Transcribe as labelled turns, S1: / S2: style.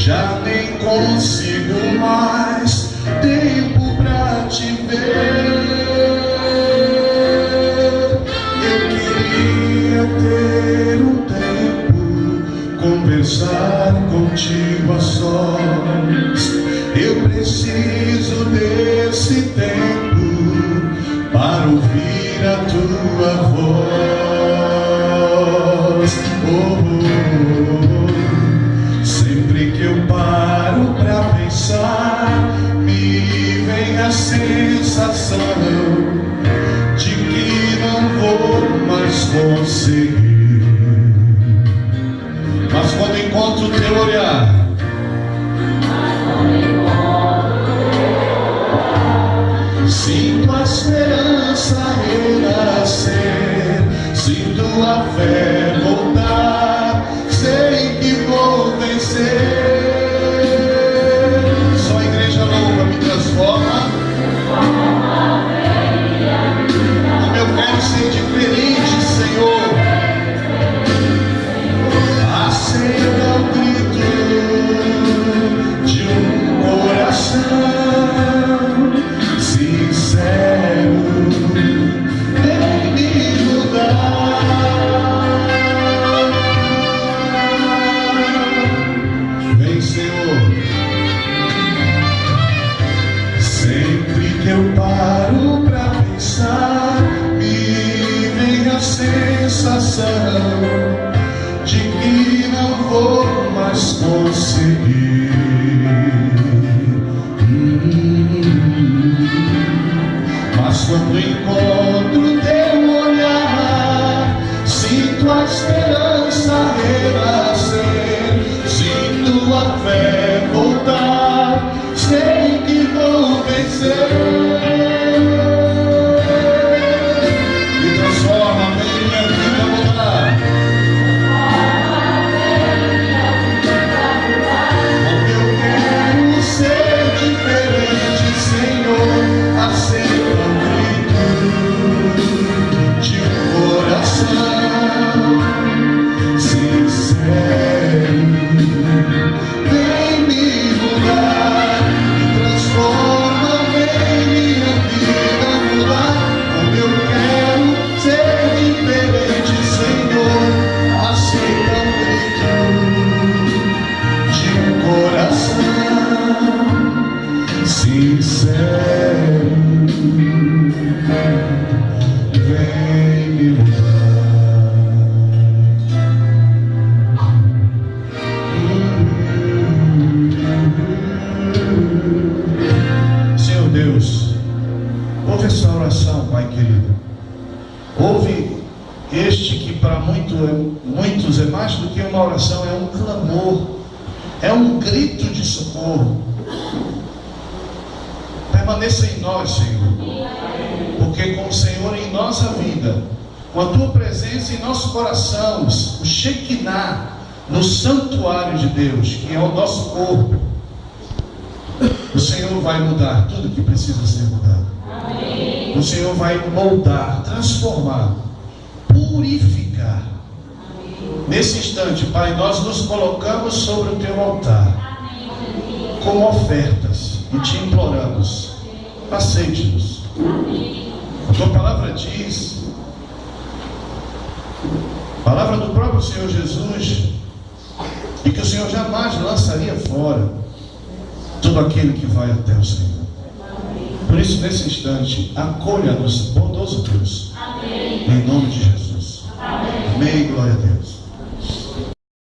S1: já nem consigo mais tempo pra te ver. Eu queria ter um tempo, conversar contigo a sós. Eu preciso desse tempo para ouvir a tua voz. Sempre que eu paro pra pensar, me vem a sensação de que não vou mais conseguir. Mas quando encontro o teu olhar, sinto a esperança renascer, sinto a fé voltar, sei que vou vencer. Só a igreja louva me transforma. Como eu quero ser diferente, Senhor. Acenda o grito de um coração sincero, vem me mudar. Vem, Senhor. Sempre que eu paro pra pensar, me vem a sensação de que não vou mais conseguir. Mas quando encontro teu olhar, sinto a esperança renascer, sinto a fé voltar, sei que vou vencer. Me transforma, vem minha vida mudar. Porque eu quero ser diferente, Senhor. Aceita o grito de um coração sincero, vem me mudar, me transforma, vem minha vida mudar. Como eu quero ser diferente, Senhor. Aceita o grito de um coração sincero, vem me mudar. Senhor Deus, ouve essa oração, Pai querido. Ouve este que para muitos é mais do que uma oração, é um clamor, é um grito de socorro. Permaneça em nós, Senhor, porque com o Senhor em nossa vida, com a tua presença em nossos corações, o Shekinah no santuário de Deus, que é o nosso corpo, o Senhor vai mudar tudo que precisa ser mudado. Amém. O Senhor vai moldar, transformar, purificar. Amém. Nesse instante, Pai, nós nos colocamos sobre o teu altar, amém, como ofertas, e te imploramos, aceite-nos. A tua palavra diz, palavra do próprio Senhor Jesus, e que o Senhor jamais lançaria fora todo aquele que vai até o Senhor. Por isso, nesse instante, acolha-nos, bondoso Deus. Amém. Em nome de Jesus. Amém. Amém. Glória a Deus.